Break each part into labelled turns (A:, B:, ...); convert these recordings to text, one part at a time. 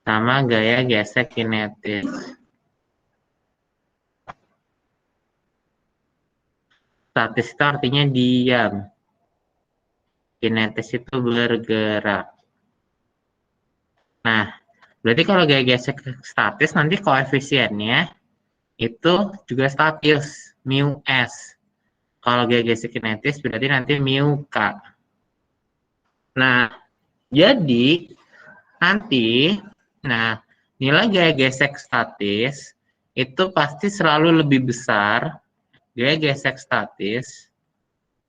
A: sama gaya gesek kinetis. Statis itu artinya diam. Kinetis itu bergerak. Nah, berarti kalau gaya gesek statis nanti koefisiennya itu juga statis, mu s. Kalau gaya gesek kinetis berarti nanti mu k. Nah, jadi nanti, nilai gaya gesek statis itu pasti selalu lebih besar. Gaya gesek statis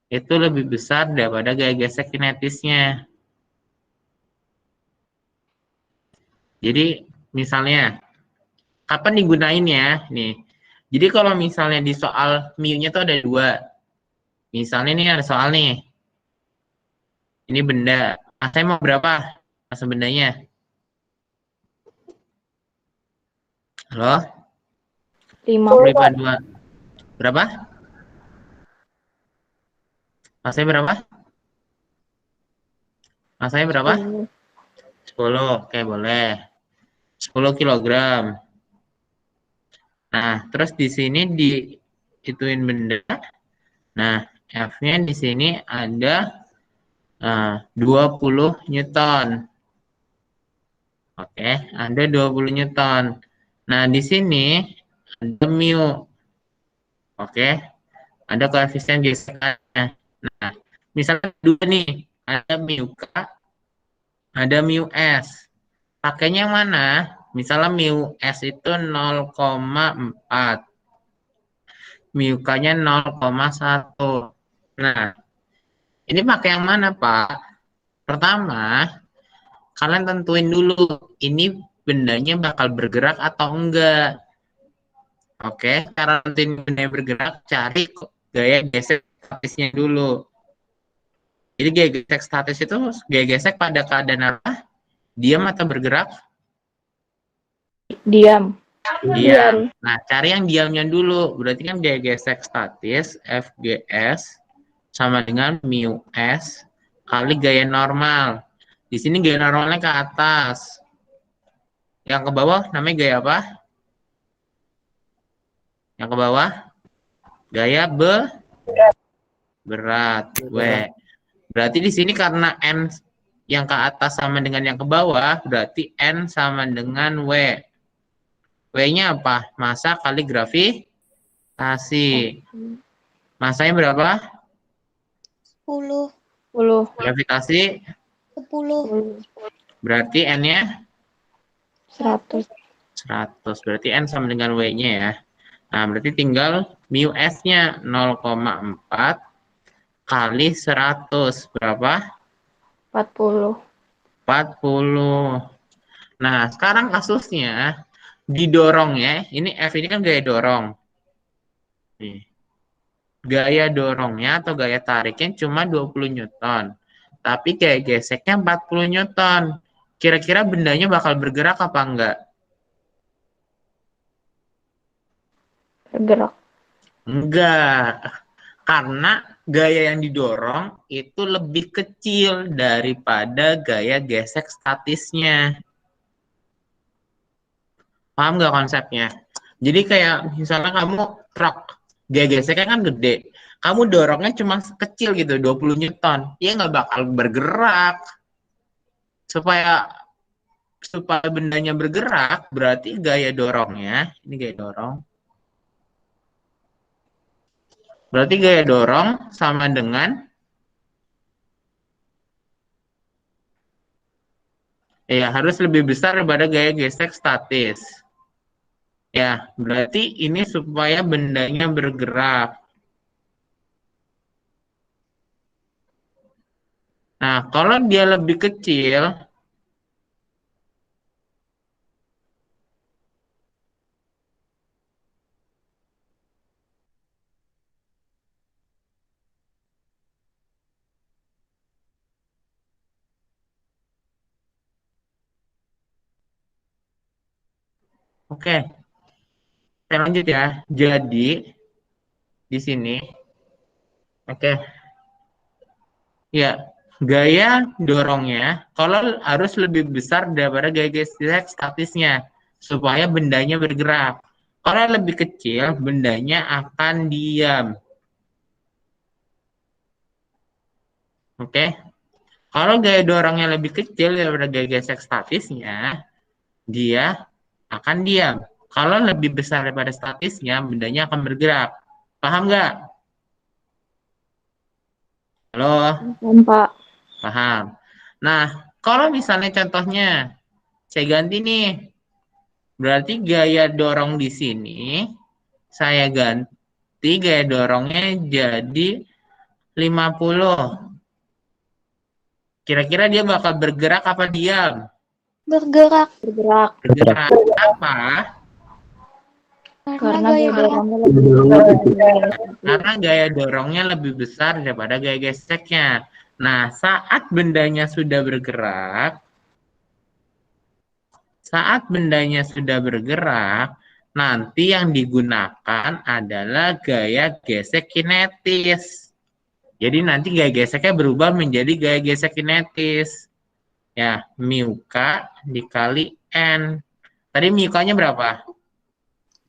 A: itu lebih besar daripada gaya gesek kinetisnya. Jadi misalnya kapan digunain ya? Nih. Jadi kalau misalnya di soal mu-nya tuh ada dua. Misalnya nih ada soal nih. Ini benda. Saya mau berapa masa bendanya? Halo?
B: 5.
A: 2. Berapa? Masanya berapa? Masanya berapa? 10. Oke, boleh. 10 kilogram. Nah, terus di sini ituin benda. Nah, F-nya di sini ada 20 Newton. Oke, ada 20 Newton. Nah, di sini ada mu. Oke, ada koefisien gesekannya. Nah, misalnya dua nih, ada mu K, ada mu S. Pakainya yang mana? Misalnya mu S itu 0,4. Mu K-nya 0,1. Nah, ini pakai yang mana, Pak? Pertama, kalian tentuin dulu ini bendanya bakal bergerak atau enggak. Oke, cara nentuin bendanya bergerak, cari gaya gesek statisnya dulu. Jadi gaya gesek statis itu gaya gesek pada keadaan apa? Diam atau bergerak?
B: Diam.
A: Diam. Nah, cari yang diamnya dulu. Berarti kan gaya gesek statis FGS sama dengan mu S kali gaya normal. Di sini gaya normalnya ke atas. Yang ke bawah namanya gaya apa? Yang ke bawah gaya berat. W. Berarti di sini karena N yang ke atas sama dengan yang ke bawah, berarti N sama dengan W. W-nya apa? Masa kali gravitasi. Masanya berapa?
C: 10.
B: 10.
A: Gravitasi
C: 10.
A: berarti N-nya
B: 100.
A: 100. Berarti N sama dengan W-nya ya. Nah, berarti tinggal mu S-nya 0,4 kali 100. Berapa?
B: 40.
A: 40. Nah, sekarang kasusnya didorong ya. Ini F ini kan gaya dorong. Nih. Gaya dorongnya atau gaya tariknya cuma 20 Newton. Tapi gaya geseknya 40 Newton. Kira-kira bendanya bakal bergerak apa enggak?
B: Bergerak.
A: Enggak. Karena gaya yang didorong itu lebih kecil daripada gaya gesek statisnya. Paham nggak konsepnya? Jadi kayak misalnya kamu truk, gaya geseknya kan gede. Kamu dorongnya cuma kecil gitu, 20 Newton. Ya nggak bakal bergerak. Supaya supaya bendanya bergerak, berarti gaya dorongnya, ini gaya dorong. Berarti gaya dorong sama dengan ya harus lebih besar daripada gaya gesek statis. Ya, berarti ini supaya bendanya bergerak. Nah, kalau dia lebih kecil, oke, saya lanjut ya. Jadi, di sini, oke, ya, gaya dorongnya kalau harus lebih besar daripada gaya gesek statisnya supaya bendanya bergerak. Kalau lebih kecil, bendanya akan diam. Oke? Kalau gaya dorongnya lebih kecil daripada gaya gesek statisnya, dia akan diam. Kalau lebih besar daripada statisnya, bendanya akan bergerak. Paham nggak? Halo?
B: Paham, Pak.
A: Paham. Nah, kalau misalnya contohnya, saya ganti nih. Berarti gaya dorong di sini, saya ganti gaya dorongnya jadi 50. Kira-kira dia bakal bergerak apa diam?
C: Bergerak.
B: Bergerak.
A: Bergerak. Apa?
B: Karena
C: Gaya
B: gaya
C: dorong.
B: dorongnya lebih besar dari gaya statis.
A: Karena gaya dorongnya lebih besar daripada gaya geseknya. Nah, saat bendanya sudah bergerak, nanti yang digunakan adalah gaya gesek kinetis. Jadi nanti gaya geseknya berubah menjadi gaya gesek kinetis. Ya, mu K dikali N. Tadi mu K-nya berapa?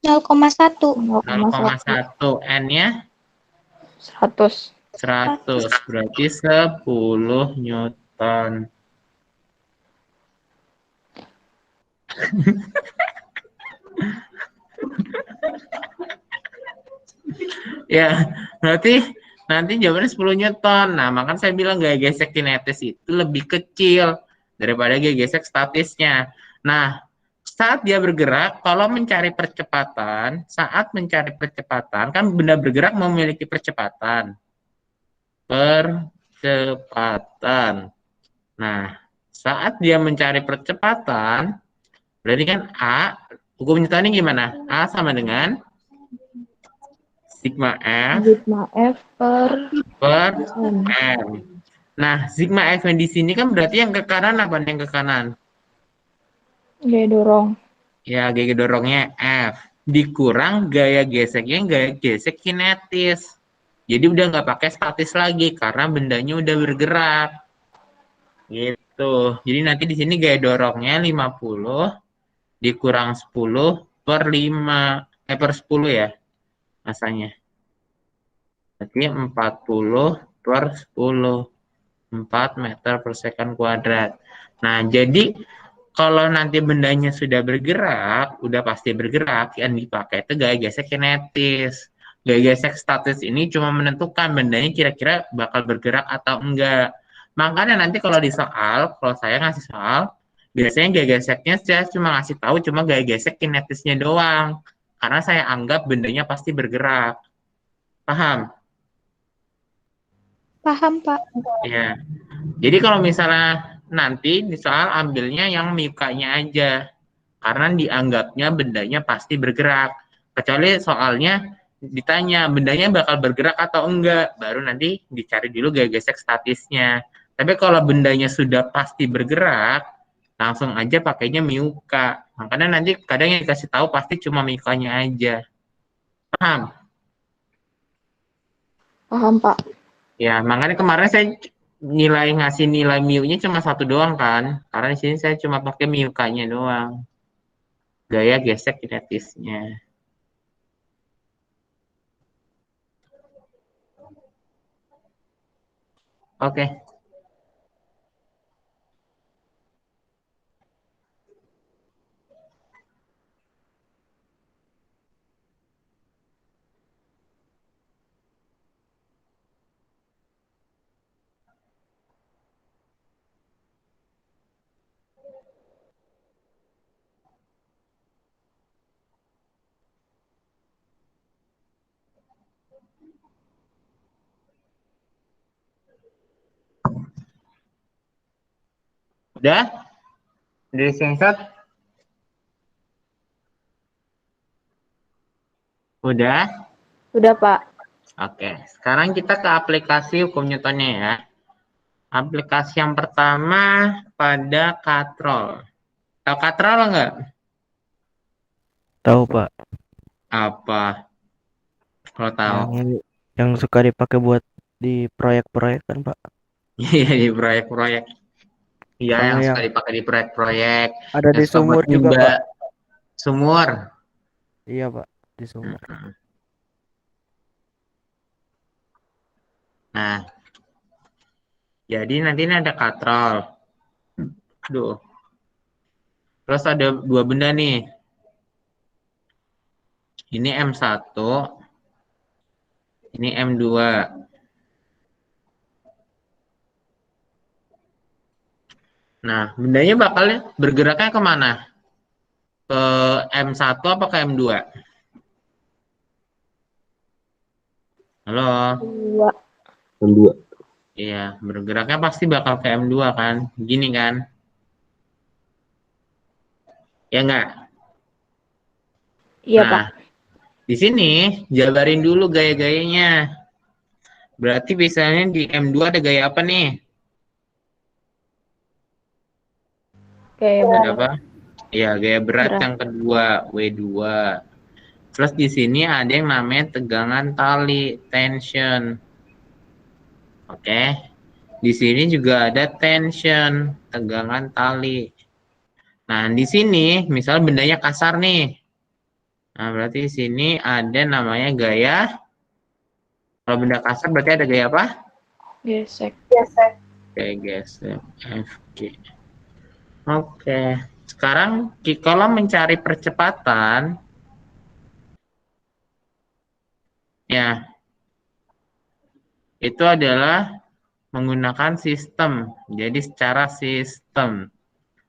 C: 0,1.
A: 0,1. N-nya
B: 100.
A: 100. Berarti 10 Newton. Ya, berarti nanti jawabannya 10 Newton. Nah, makanya saya bilang gaya gesek kinetis itu lebih kecil daripada gaya gesek statisnya. Nah, saat dia bergerak, kalau saat mencari percepatan, kan benda bergerak memiliki percepatan. Percepatan. Nah, saat dia mencari percepatan, berarti kan hukum Newton ini gimana? A sama dengan sigma F
B: Sigma F
A: per
B: M.
A: M. Nah, sigma F yang di sini kan berarti yang ke kanan apa nih yang ke kanan?
B: Gaya dorong.
A: Ya, gaya dorongnya F. Dikurang gaya geseknya gaya gesek kinetis. Jadi udah nggak pakai statis lagi karena bendanya udah bergerak. Gitu. Jadi nanti di sini gaya dorongnya 50 dikurang 10 per 5. Per 10 ya masanya. Berarti 40 per 10. 4 meter per second kuadrat. Nah, jadi kalau nanti bendanya sudah bergerak, udah pasti bergerak, yang dipakai itu gaya gesek kinetis. Gaya gesek statis ini cuma menentukan bendanya kira-kira bakal bergerak atau enggak. Makanya nanti kalau saya ngasih soal, biasanya gaya geseknya saya cuma ngasih tahu cuma gaya gesek kinetisnya doang. Karena saya anggap bendanya pasti bergerak. Paham?
C: Paham, Pak.
A: Ya. Jadi kalau misalnya nanti di soal ambilnya yang mukanya aja, karena dianggapnya bendanya pasti bergerak. Kecuali soalnya ditanya bendanya bakal bergerak atau enggak, baru nanti dicari dulu gaya gesek statisnya. Tapi kalau bendanya sudah pasti bergerak, langsung aja pakainya muka. Makanya nanti kadang yang dikasih tahu pasti cuma mukanya aja. Paham?
B: Paham, Pak.
A: Ya, makanya kemarin saya ngasih nilai mu-nya cuma satu doang kan. Karena di sini saya cuma pakai mu-nya doang. Gaya gesek kinetisnya. Oke. Udah? Dari screenshot? Udah?
B: Sudah, Pak.
A: Oke. Sekarang kita ke aplikasi hukum Newtonnya ya. Aplikasi yang pertama pada katrol. Tahu katrol nggak?
D: Tahu Pak,
A: Apa? Kalau tahu.
D: yang yang suka dipakai buat di proyek-proyek kan Pak.
A: Iya, di proyek-proyek. Iya,
D: Sama
A: yang suka
D: yang
A: dipakai di proyek-proyek.
D: ada
A: Yang
D: di
A: suka buat
D: sumur juga,
A: nimba
D: Pak.
A: sumur.
D: Iya, Pak, di sumur.
A: Mm-mm. Nah, jadi nanti ini ada katrol. Aduh. Terus ada dua benda nih. Ini M1, ini M2. Nah, bendanya bakal bergeraknya kemana? Ke M1 apa ke M2? Halo?
B: Dua.
E: Dua.
A: Iya, bergeraknya pasti bakal ke M2 kan? Gini kan? Ya enggak?
B: Iya, Pak.
A: Nah, di sini jabarin dulu gaya-gayanya. Berarti misalnya di M2 ada gaya apa nih?
B: Kayak
A: Ada
B: berat.
A: apa? Ya, gaya berat
B: Berat.
A: yang kedua, W2. Terus di sini ada yang namanya tegangan tali, tension. Oke. Di sini juga ada tension, tegangan tali. Nah, di sini misal bendanya kasar nih. Nah, berarti di sini ada namanya gaya. Kalau benda kasar berarti ada gaya apa?
B: Gesek.
A: Gaya gesek, FG. Oke. Sekarang kalau mencari percepatan, ya, itu adalah menggunakan sistem. Jadi secara sistem.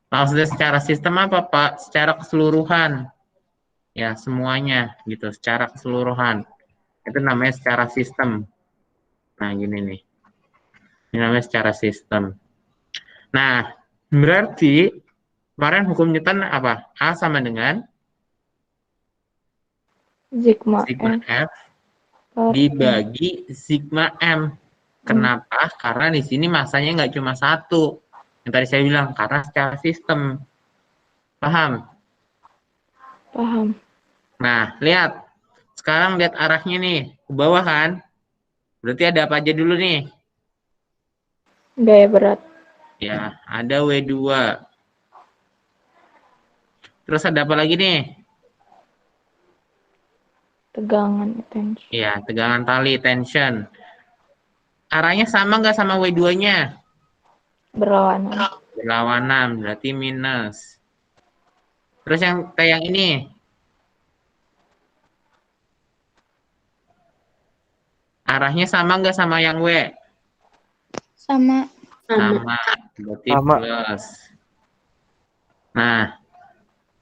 A: Maksudnya secara sistem apa, Pak? Secara keseluruhan. Ya, semuanya gitu, secara keseluruhan. Itu namanya secara sistem. Nah, gini nih. Ini namanya secara sistem. Nah, berarti kemarin hukum Newton apa? A sama dengan
B: Sigma
A: sigma
B: F
A: F
B: per M.
A: dibagi sigma M. Kenapa? Karena di sini masanya nggak cuma satu. Yang tadi saya bilang, karena secara sistem. Paham?
B: Paham.
A: Nah, lihat. Sekarang lihat arahnya nih. Ke bawah kan? Berarti ada apa aja dulu nih?
B: Gaya berat.
A: Ya, ada W2. Terus ada apa lagi nih?
B: Tegangan tension.
A: Ya, tegangan tali, tension. Arahnya sama nggak sama W2-nya?
B: Berlawanan.
A: Berlawanan, berarti minus. Terus yang ini, arahnya sama nggak sama yang W?
C: Sama.
A: Sama, berarti
D: Sama.
A: plus. Nah,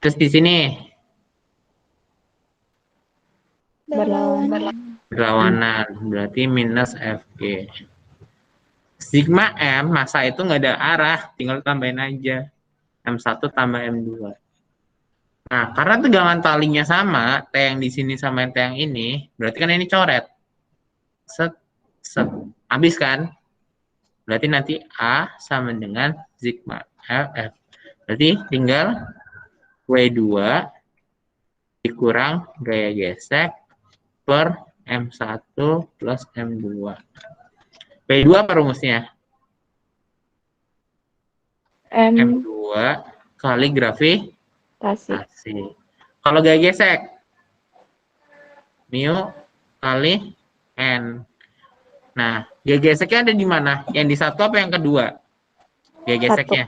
A: terus di sini
B: Berlawanan.
A: berlawanan, berarti minus FG. Sigma M, masa itu nggak ada arah, tinggal tambahin aja. M1 tambah M2. Nah, karena tegangan talinya sama, T yang di sini sama T yang ini, berarti kan ini coret. Set, set. Habis kan? Berarti nanti A sama dengan sigma F. Berarti tinggal W2 dikurang gaya gesek per M1 plus M2. W2 apa rumusnya?
B: M
A: M2 kali gravitasi.
B: tasi.
A: Kalau gaya gesek, mu kali N. Nah, gaya geseknya ada di mana? Yang di satu apa yang kedua? Gaya geseknya?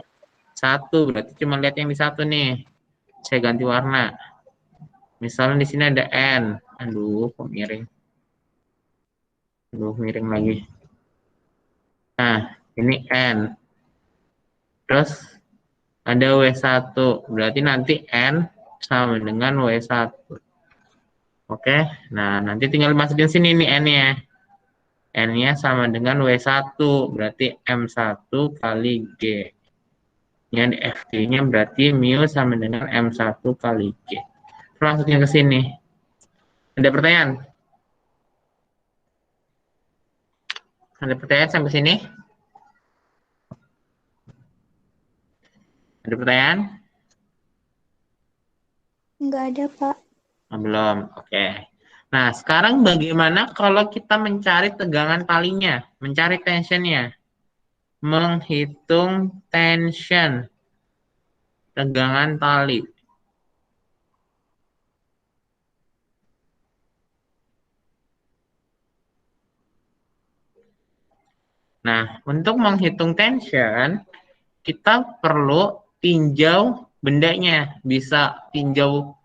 A: Satu, berarti cuma lihat yang di satu nih. Saya ganti warna. Misalnya di sini ada N. Aduh, kok miring. Aduh, miring lagi. Nah, ini N. Terus ada W1. Berarti nanti N sama dengan W1. Oke, nah nanti tinggal masukin sini nih N-nya. N-nya sama dengan W1, berarti M1 kali G. Yang di FG-nya berarti mu sama dengan M1 kali G. Masukin ke sini. Ada pertanyaan? Ada pertanyaan sampai sini? Ada pertanyaan?
C: Nggak ada, Pak.
A: Oh, belum, oke. Nah, sekarang bagaimana kalau kita mencari tegangan talinya, mencari tensionnya? menghitung tension, tegangan tali. Nah, untuk menghitung tension, kita perlu tinjau bendanya. Bisa tinjau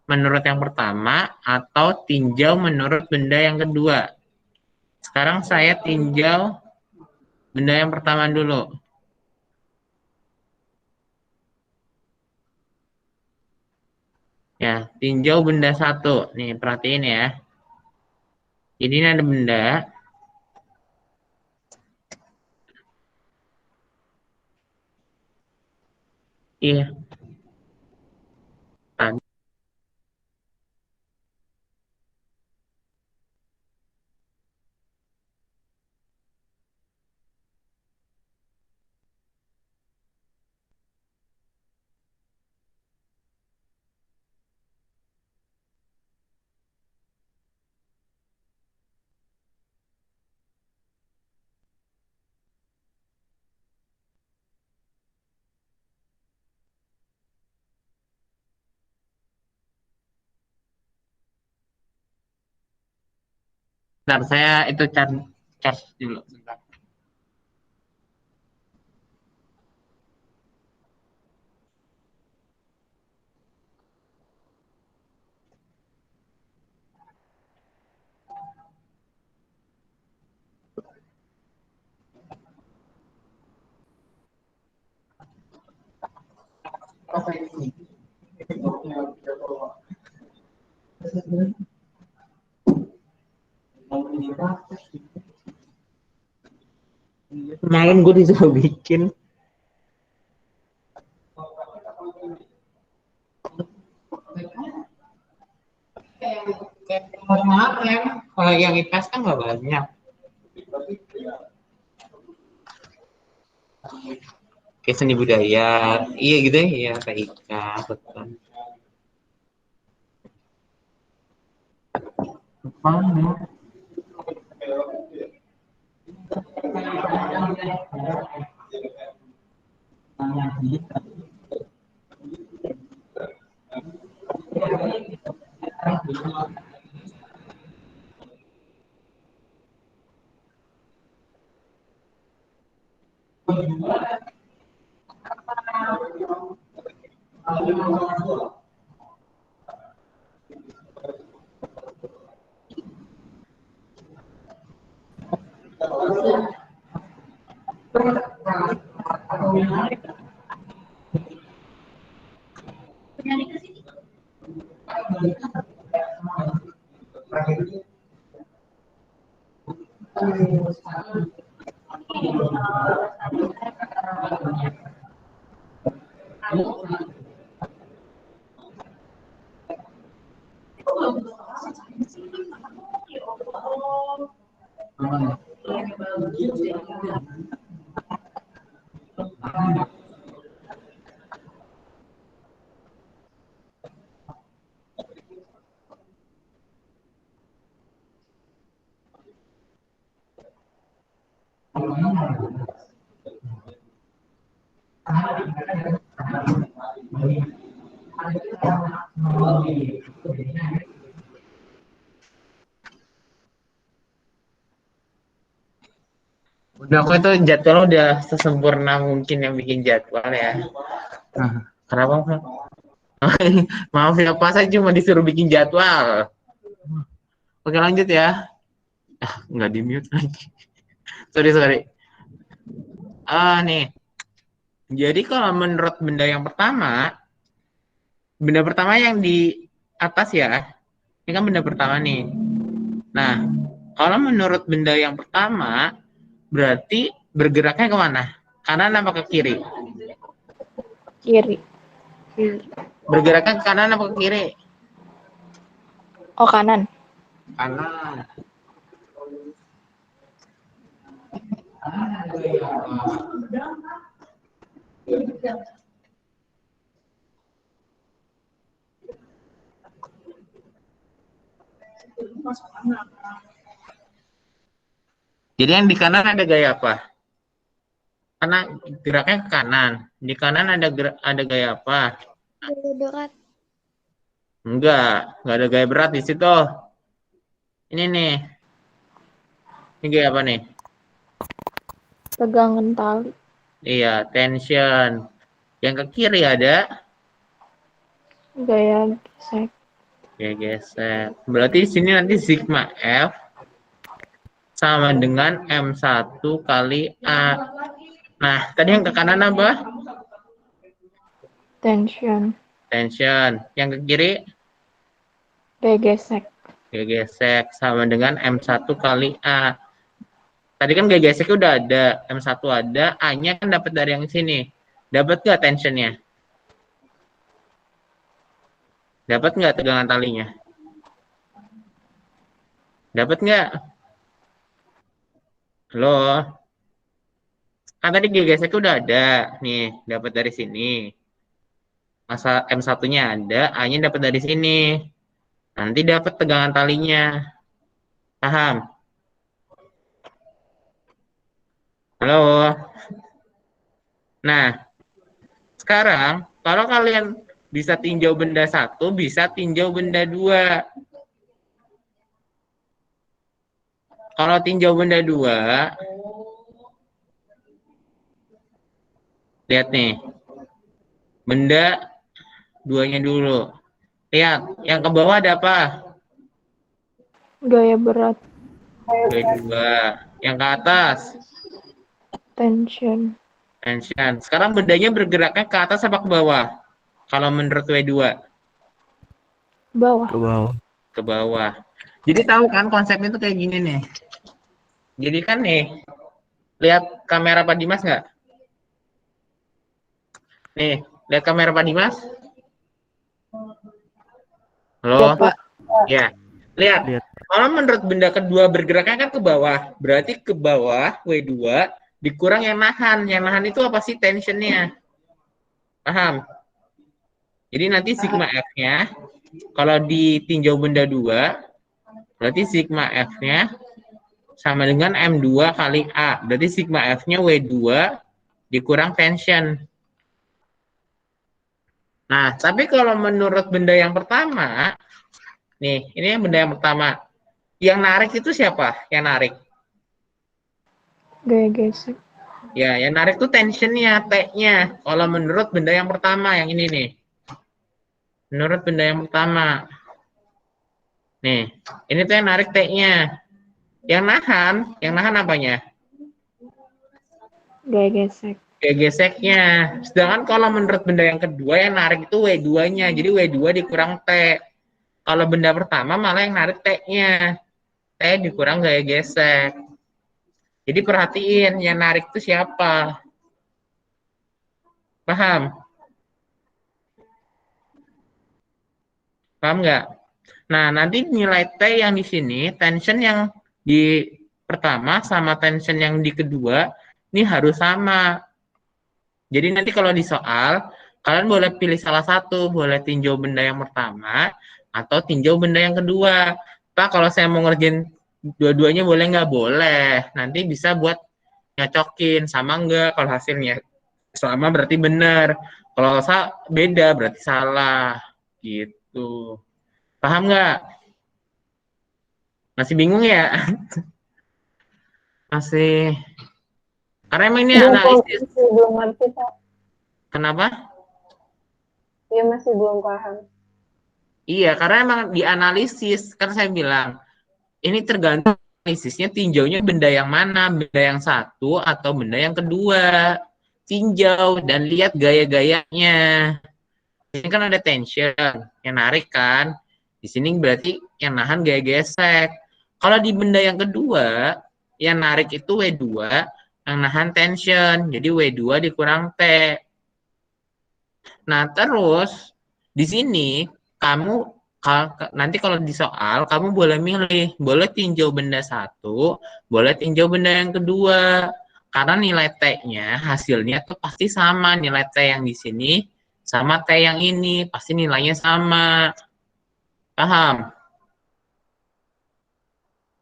A: menurut yang pertama atau tinjau menurut benda yang kedua. Sekarang saya tinjau benda yang pertama dulu. Ya, tinjau benda satu. Nih, perhatiin ya. Jadi ini ada benda. Iya. Tadi. Bentar, saya itu charge dulu. Bentar. Malam gue disuruh bikin. Kemarin, kalau yang IPS kan nggak banyak. Kayak seni budaya, iya gitu ya, kayak Ika, betul. Mana? Udah, aku itu jadwal udah sesempurna mungkin yang bikin jadwal ya. Kenapa? Pak? Maaf ya Pak, saya cuma disuruh bikin jadwal. Oke, lanjut ya. Nggak di mute lagi. Sorry. Nih. Jadi kalau menurut benda pertama yang di atas ya, ini kan benda pertama nih. Nah, kalau menurut benda yang pertama, berarti bergeraknya kemana? Kanan apa ke kiri?
B: Kiri.
A: Bergeraknya ke kanan apa ke kiri?
B: Oh, kanan.
A: Kanan. Jadi yang di kanan ada gaya apa? Karena geraknya ke kanan. Di kanan ada gaya apa?
C: Gaya berat.
A: Enggak ada gaya berat di situ. Ini nih. Ini gaya apa nih?
B: Pegangan tali.
A: Iya, tension. Yang ke kiri ada
B: Gaya gesek.
A: gaya geser. Berarti di sini nanti sigma F sama dengan M1 kali A. Nah, tadi yang ke kanan apa?
B: Tension.
A: Tension. Yang ke kiri
B: Gaya gesek.
A: gaya gesek sama dengan M1 kali A. Tadi kan gaya geseknya udah ada, M1 ada, A-nya kan dapat dari yang sini. Dapat nggak tensionnya? Dapat nggak tegangan talinya? Dapat nggak? Halo? Kan tadi gaya geseknya udah ada. Nih, dapat dari sini. Masa M1-nya ada, A-nya dapat dari sini. Nanti dapat tegangan talinya. Paham? Halo? Nah, sekarang kalau kalian bisa tinjau benda satu, bisa tinjau benda dua. Kalau tinjau benda dua, lihat nih, benda duanya dulu. Lihat, yang ke bawah ada apa?
B: Gaya berat.
A: W2. Yang ke atas,
B: Tension.
A: tension. Sekarang bendanya bergeraknya ke atas apa ke bawah? Kalau menurut W2,
B: Bawah.
D: Ke bawah.
A: ke bawah. Jadi tahu kan konsepnya itu kayak gini nih. Jadi kan nih, lihat kamera Pak Dimas nggak? Nih, lihat kamera Pak Dimas.
B: Ya,
A: Halo?
B: Pak.
A: Ya. Lihat.
D: Lihat.
A: Kalau menurut benda kedua bergeraknya kan ke bawah. Berarti ke bawah W2 dikurang yang nahan. Yang nahan itu apa sih? Tensionnya. Paham? Jadi nanti sigma F-nya, kalau ditinjau benda dua, berarti sigma F-nya sama dengan M2 kali A. Berarti sigma F-nya W2 dikurang tension. Nah, tapi kalau menurut benda yang pertama, nih, ini yang benda yang pertama. Yang narik itu siapa? Yang narik.
B: Gaya gesek.
A: Ya, yang narik tuh tensionnya, T-nya. Kalau menurut benda yang pertama, yang ini nih. Menurut benda yang pertama. Nih, ini tuh yang narik T-nya. Yang nahan apanya?
B: Gaya gesek.
A: Kayak geseknya. Sedangkan kalau menurut benda yang kedua, yang narik itu W2-nya. Jadi W2 dikurang T. Kalau benda pertama malah yang narik T-nya. T dikurang gaya gesek. Jadi perhatiin, yang narik itu siapa? Paham? Paham nggak? Nah, nanti nilai T yang di sini, tension yang di pertama sama tension yang di kedua, ini harus sama. Jadi nanti kalau di soal, kalian boleh pilih salah satu, boleh tinjau benda yang pertama, atau tinjau benda yang kedua. Pak, kalau saya mau ngerjain dua-duanya boleh nggak? Boleh. Nanti bisa buat nyocokin, sama nggak kalau hasilnya. Sama berarti benar. Kalau beda berarti salah. Gitu. Paham nggak? Masih bingung ya? Masih. Karena emang ini analisis.
E: Belum ngerti, Pak.
A: Kenapa?
E: Dia masih belum paham.
A: Iya, karena emang dianalisis. Kan saya bilang, ini tergantung analisisnya tinjaunya benda yang mana. Benda yang satu atau benda yang kedua. Tinjau dan lihat gaya-gayanya. Ini kan ada tension, yang narik kan. Di sini berarti yang nahan gaya gesek. Kalau di benda yang kedua, yang narik itu W2, yang nahan tension. Jadi W2 dikurang T. Nah, terus di sini kamu nanti kalau di soal kamu boleh milih, boleh tinjau benda satu, boleh tinjau benda yang kedua. Karena nilai T-nya hasilnya tuh pasti sama, nilai T yang di sini sama T yang ini, pasti nilainya sama. Paham?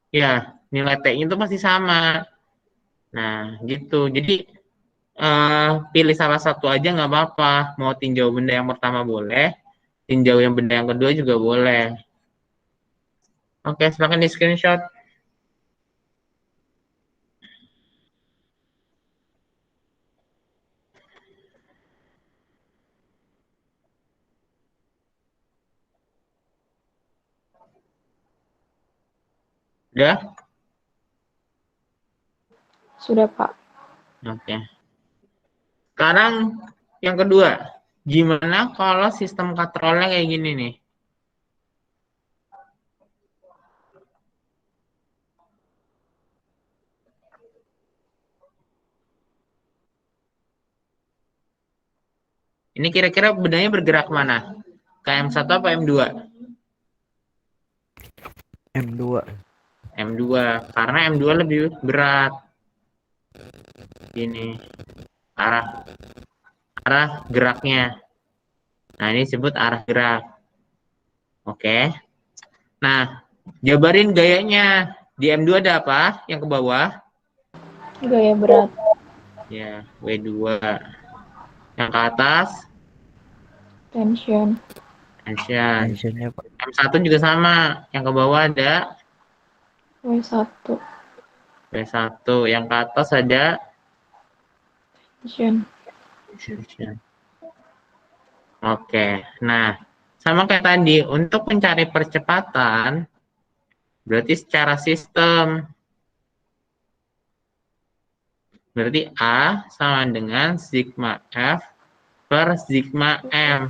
A: Ya, nilai T-nya itu pasti sama. Nah, gitu. Jadi pilih salah satu aja nggak apa-apa. Mau tinjau benda yang pertama boleh, tinjau yang benda yang kedua juga boleh. Oke, silakan di screenshot. Udah?
B: Sudah, Pak.
A: Oke. Sekarang yang kedua, gimana kalau sistem katrolnya kayak gini nih? Ini kira-kira bendanya bergerak mana? Ke M1 apa M2?
D: M2.
A: M2, karena M2 lebih berat. Ini arah geraknya. Nah, ini disebut arah gerak. Oke. Nah, jabarin gayanya. Di M2 ada apa yang ke bawah?
B: Gaya berat.
A: Ya, W2. Yang ke atas,
B: Tension.
A: tension.
D: Tensionnya Pak.
A: M1 juga sama. Yang ke bawah ada
B: W1.
A: W1. Yang ke atas ada
B: Tension.
A: tension. Oke. Nah, sama kayak tadi, untuk mencari percepatan, berarti secara sistem. Berarti A sama dengan sigma F per sigma M.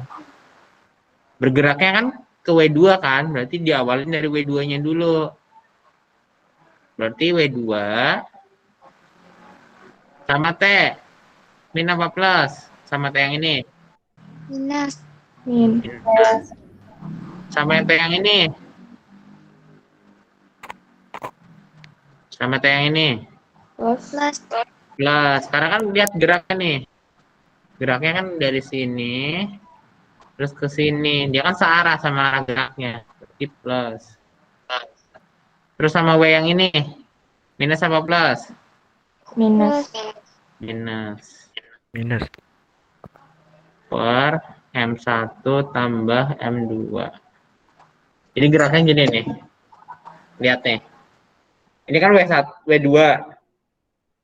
A: Bergeraknya kan ke W2 kan, berarti diawalin dari W2-nya dulu. Berarti W2 sama T. Min apa plus? Sama T yang ini.
C: Minus.
B: Min.
A: Sama T yang ini. Sama T yang ini.
B: Plus.
C: Plus.
A: Plus. Sekarang kan lihat geraknya nih. Geraknya kan dari sini. Terus ke sini. Dia kan searah sama arah geraknya. Berarti plus. Terus sama W yang ini. Minus apa plus?
B: Minus.
A: Minus.
D: Minus.
A: Per M1 tambah M2. Jadi geraknya gini nih. Lihat nih. Ini kan W2.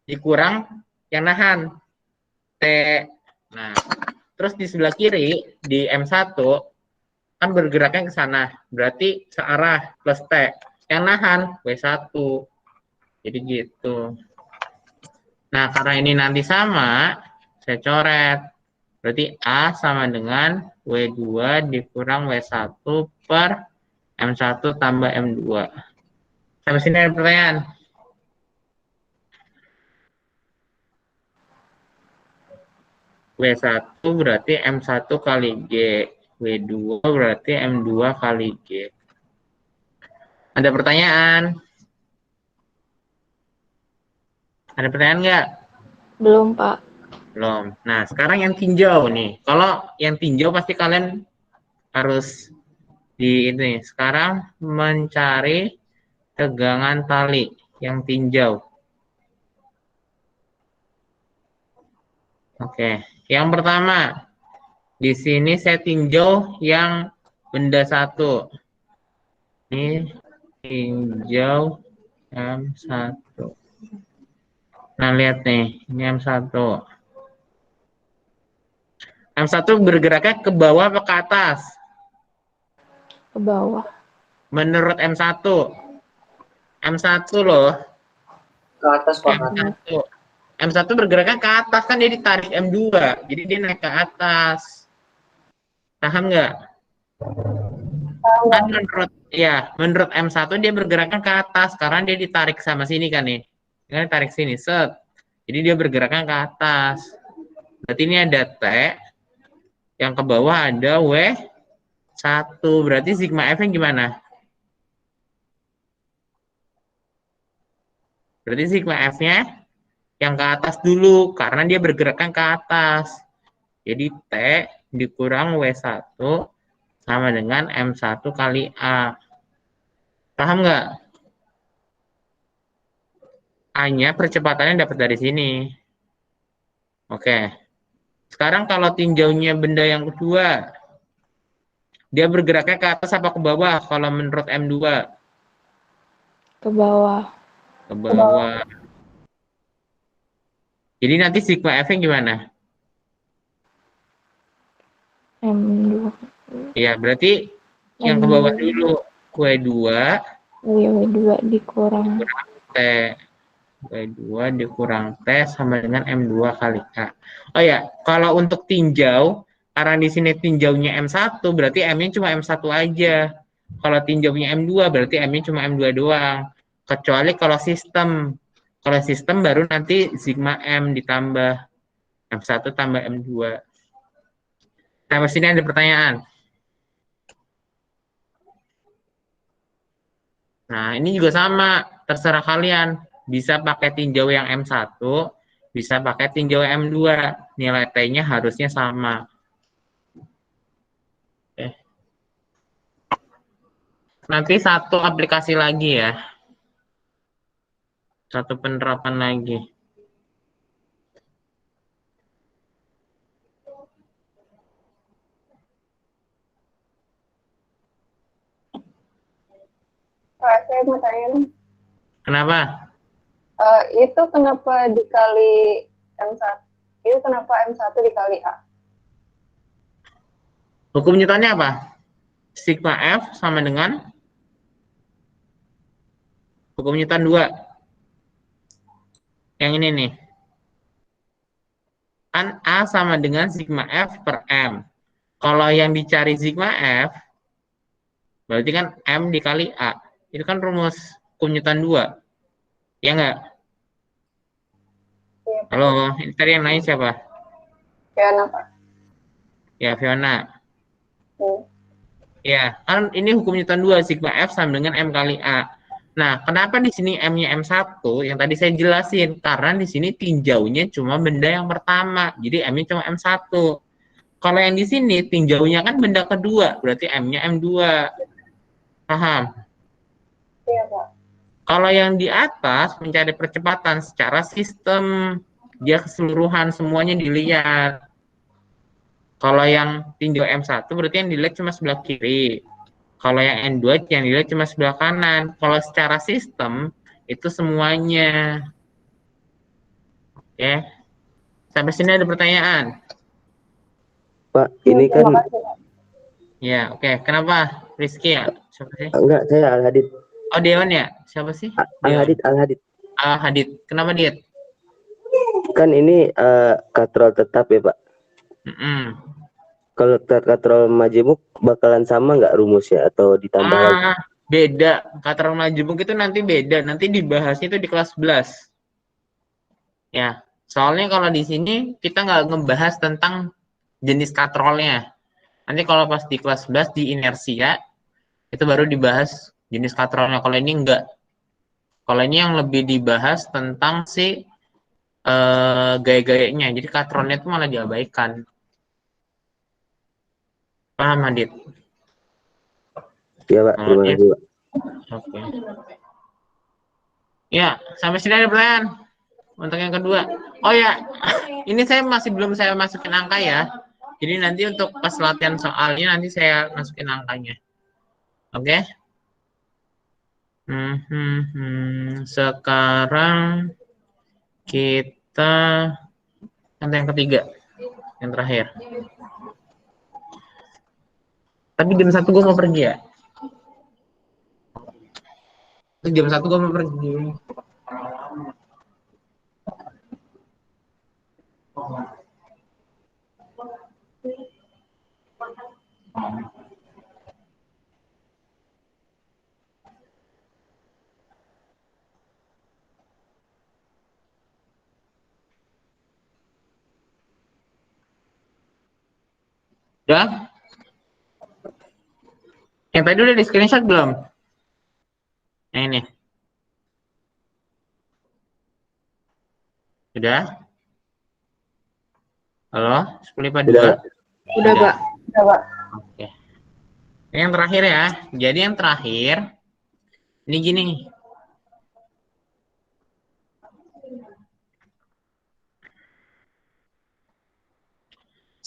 A: Dikurang yang nahan. T. Nah, terus di sebelah kiri, di M1, kan bergeraknya ke sana. Berarti searah plus T. Yang nahan, W1. Jadi gitu. Nah, karena ini nanti sama, saya coret. Berarti A sama dengan W2 dikurang W1 per M1 tambah M2. Sampai sini ada pertanyaan? W1 berarti M1 kali G. W2 berarti M2 kali G. Ada pertanyaan? Ada pertanyaan nggak?
B: Belum, Pak.
A: Belum. Nah, sekarang yang tinjau nih. Kalau yang tinjau pasti kalian harus di ini. Sekarang mencari tegangan tali yang tinjau. Oke, yang pertama di sini saya tinjau yang benda satu. Ini tinjau M1. Nah, lihat nih, ini M1. M1 bergeraknya ke bawah apa ke atas?
B: Ke bawah.
A: Menurut M1. M1 loh.
F: Ke atas Pak.
A: M1. M1 bergeraknya ke atas, kan dia ditarik M2. Jadi dia naik ke atas. Paham nggak? Kan menurut M1 dia bergeraknya ke atas karena dia ditarik sama sini kan nih. Dia tarik sini, set. Jadi dia bergeraknya ke atas. Berarti ini ada T, yang ke bawah ada W1. Berarti sigma F-nya gimana? Berarti sigma F-nya yang ke atas dulu karena dia bergeraknya ke atas. Jadi T dikurang W1 sama dengan M1 kali A. Paham nggak? A-nya percepatannya dapat dari sini. Oke. Sekarang kalau tinjaunya benda yang kedua, dia bergeraknya ke atas apa ke bawah kalau menurut M2?
B: Ke bawah.
A: Ke bawah. Jadi nanti sigma F-nya gimana?
B: M2.
A: Ya, berarti yang ke bawah dulu. W2
B: W2 dikurang.
A: T. W2 dikurang T sama dengan M2 kali A. Oh ya, kalau untuk tinjau, karena di sini tinjaunya M1, berarti M-nya cuma M1 aja. Kalau tinjaunya M2, berarti M-nya cuma M2 doang. Kecuali kalau sistem. Kalau sistem baru nanti sigma M ditambah M1 tambah M2. Sampai sini ada pertanyaan. Nah, ini juga sama. Terserah kalian. Bisa pakai tinjau yang M1, bisa pakai tinjau M2. Nilai T-nya harusnya sama. Oke. Nanti satu aplikasi lagi ya. Satu penerapan lagi.
E: Pak, saya mau tanya nih.
A: Kenapa?
E: Itu kenapa dikali M1? Itu kenapa M1 dikali A?
A: Hukum Newtonnya apa? Sigma F sama dengan hukum Newton 2. Yang ini nih. Kan A sama dengan sigma F per M. Kalau yang dicari sigma F, berarti kan M dikali A. Itu kan rumus hukum Newton 2. Ya enggak?
E: Iya, Pak.
A: Halo, ini tadi yang nanya siapa?
E: Fiona, Pak.
A: Ya, Fiona.
E: Hmm.
A: Ya, kan ini hukum Newton 2, sigma F sama dengan M kali A. Nah, kenapa di sini M-nya M1? Yang tadi saya jelasin. Karena di sini tinjaunya cuma benda yang pertama. Jadi M-nya cuma M1. Kalau yang di sini tinjaunya kan benda kedua. Berarti M-nya M2. Paham?
E: Iya, Pak.
A: Kalau yang di atas mencari percepatan secara sistem. Dia keseluruhan, semuanya dilihat. Kalau yang tinjau M1 berarti yang dilihat cuma sebelah kiri. Kalau yang N2 yang dilihat cuma sebelah kanan. Kalau secara sistem itu semuanya. Oke. Sampai sini ada pertanyaan?
G: Pak, ini kan
E: Terima kasih, Pak.
A: Ya, oke. Kenapa? Rizky ya? Siapa sih?
G: enggak, saya Al-Hadid.
A: Oh, Dewan ya? Siapa sih?
G: Al-Hadid, Al-Hadid.
A: Hadid. Kenapa Dit?
G: Kan ini katrol tetap ya, Pak. Kalau katrol majemuk bakalan sama nggak rumusnya atau ditambah lagi?
A: Beda. Katrol majemuk itu nanti beda. Nanti dibahasnya itu di kelas 11. Ya. Soalnya kalau di sini kita nggak ngebahas tentang jenis katrolnya. Nanti kalau pas di kelas 11 di inersia itu baru dibahas jenis katrolnya. Kalau ini enggak. Kalau ini yang lebih dibahas tentang si gaya-gayanya. Jadi katronnya itu malah diabaikan. Paham, Adit?
G: Ya, Pak. Terima kasih, Pak.
A: Oke. Ya, sampai sini ada pertanyaan untuk yang kedua. Oh ya, ini saya masih belum saya masukin angka ya. Jadi nanti untuk pas latihan soalnya nanti saya masukin angkanya. Oke? Sekarang kita yang ketiga, yang terakhir. Tapi jam 1 gue mau pergi ya. Jam 1 gue mau pergi. Udah? Yang tadi udah di screenshot belum? Yang ini. Sudah? Halo? 10/2?
B: Udah, Pak.
E: Udah, Pak.
A: Oke. Yang terakhir ya. Jadi yang terakhir, ini gini.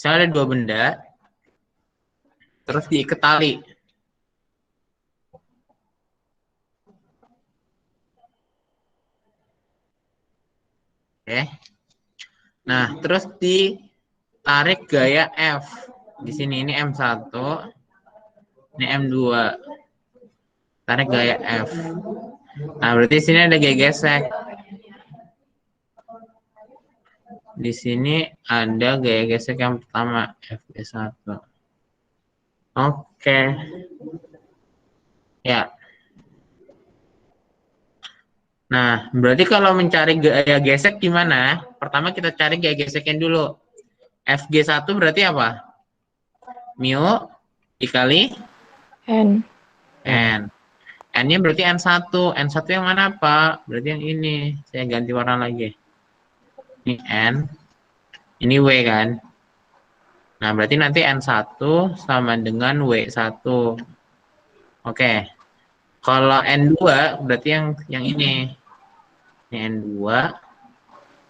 A: Misalnya ada dua benda, terus diikat tali. Oke. Nah, terus ditarik gaya F. Di sini ini M1, ini M2. Tarik gaya F. Nah, berarti di sini ada gaya gesek. Di sini ada gaya gesek yang pertama, FG1. Oke. Ya. Nah, berarti kalau mencari gaya gesek gimana? Pertama kita cari gaya geseknya dulu. FG1 berarti apa? Mu dikali
B: N.
A: N. N-nya berarti N1. N1 yang mana, Pak? Berarti yang ini. Saya ganti warna lagi. Ini N. Ini W kan? Nah, berarti nanti N1 sama dengan W1. Oke. Kalau N2 berarti yang ini. Ini N2.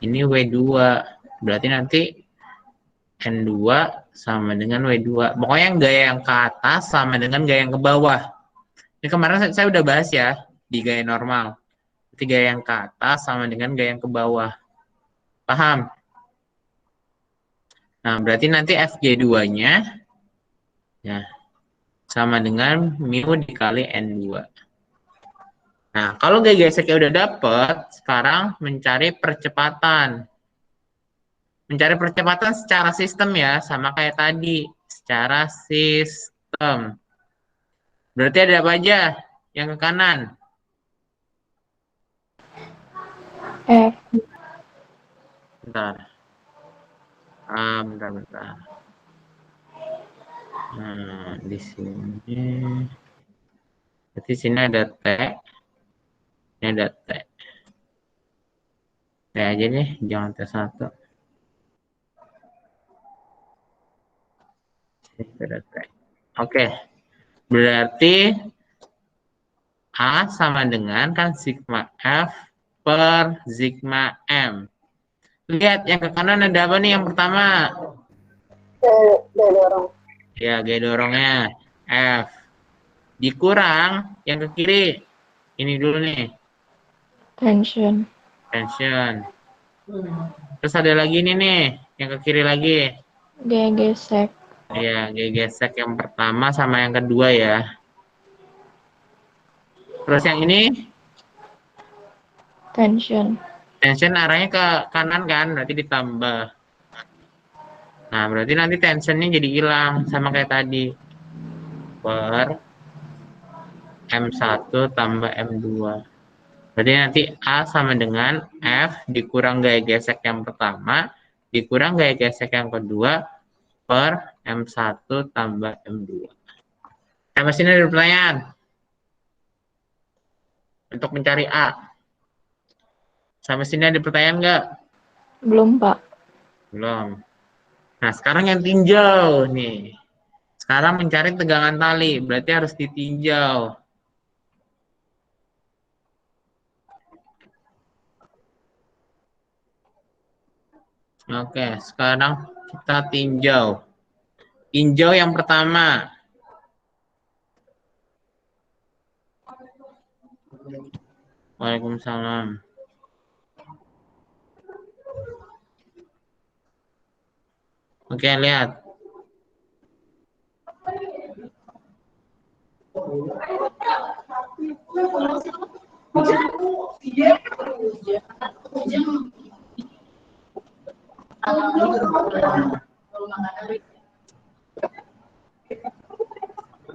A: Ini W2. Berarti nanti N2 sama dengan W2. Pokoknya yang gaya yang ke atas sama dengan gaya yang ke bawah. Ini kemarin saya udah bahas ya di gaya normal. Berarti gaya yang ke atas sama dengan gaya yang ke bawah. Paham? Nah, berarti nanti FG2-nya ya sama dengan mu dikali N2. Nah, kalau gaya geseknya udah dapet, sekarang mencari percepatan. Mencari percepatan secara sistem ya, sama kayak tadi, secara sistem. Berarti ada apa aja yang ke kanan?
B: F.
A: Bentar. Bentar. Nah, di sini. Berarti sini ada T. Ini ada T. T aja nih, jangan T1. Oke, berarti A sama dengan kan sigma F per sigma M. Lihat yang ke kanan ada apa nih yang pertama?
E: Gaya dorong.
A: Ya, gaya dorongnya F. Dikurang yang ke kiri. Ini dulu nih,
B: Tension.
A: tension. Terus ada lagi nih, yang ke kiri lagi.
B: Gaya gesek.
A: Ya, gaya gesek yang pertama sama yang kedua ya. Terus yang ini,
B: Tension.
A: tension arahnya ke kanan kan, berarti ditambah. Nah, berarti nanti tensionnya jadi hilang, sama kayak tadi. Per M1 tambah M2. Berarti nanti A sama dengan F dikurang gaya gesek yang pertama, dikurang gaya gesek yang kedua, per M1 tambah M2. Sampai sini ada pertanyaan? Untuk mencari A. Sampai sini ada pertanyaan nggak?
B: Belum, Pak.
A: Belum. Nah, sekarang yang tinjau nih. Sekarang mencari tegangan tali, berarti harus ditinjau. Oke, sekarang kita tinjau. Tinjau yang pertama. Waalaikumsalam. Oke, lihat.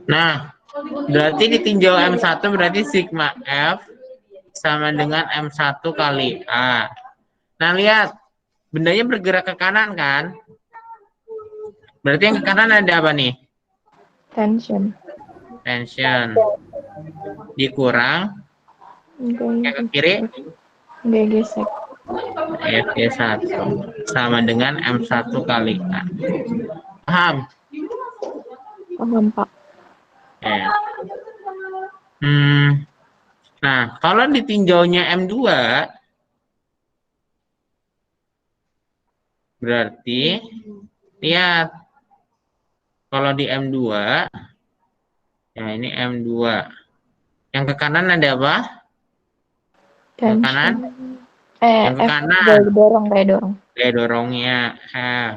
A: Nah, berarti ditinjau M1 berarti sigma F sama dengan M1 kali A. Nah, lihat. Bendanya bergerak ke kanan kan? Berarti yang ke kanan ada apa nih?
B: Tension.
A: Tension. Dikurang. Yang ke kiri?
B: Gaya gesek.
A: FG1 sama dengan M1 kali A. Paham?
B: Paham, Pak.
A: Ya. Nah, kalau ditinjaunya M2 berarti Lihat, kalau di M2, ya ini M2. Yang ke kanan ada apa? Yang ke kanan?
B: Tension.
A: Yang ke
B: F.
A: kanan.
B: Kayak dorong.
A: Kayak dorongnya F.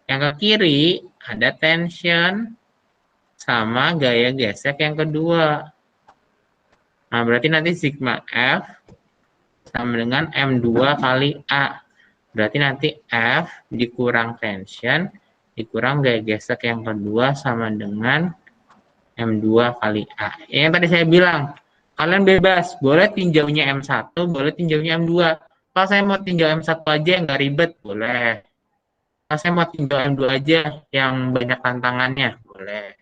A: Yang ke kiri ada tension sama gaya gesek yang kedua. Nah, berarti nanti sigma F sama dengan M2 kali A. Berarti nanti F dikurang tension, dikurang gaya gesek yang kedua sama dengan M2 kali A. Yang tadi saya bilang, kalian bebas, boleh tinjaunya M1, boleh tinjaunya M2. Kalau saya mau tinjau M1 aja yang nggak ribet, boleh. Kalau saya mau tinjau M2 aja yang banyak tantangannya, boleh.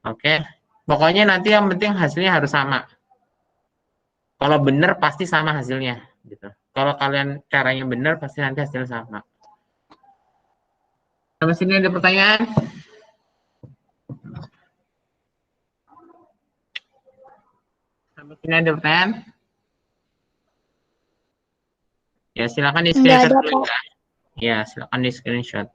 A: Oke, pokoknya nanti yang penting hasilnya harus sama. Kalau benar pasti sama hasilnya. Gitu. Kalau kalian caranya benar pasti nanti hasilnya sama. Sampai sini ada pertanyaan? Sampai sini ada pertanyaan? Ya silakan di
C: Nggak
A: screenshot
C: ada,
A: dulu
C: Pak.
A: ya. Ya silakan di screenshot.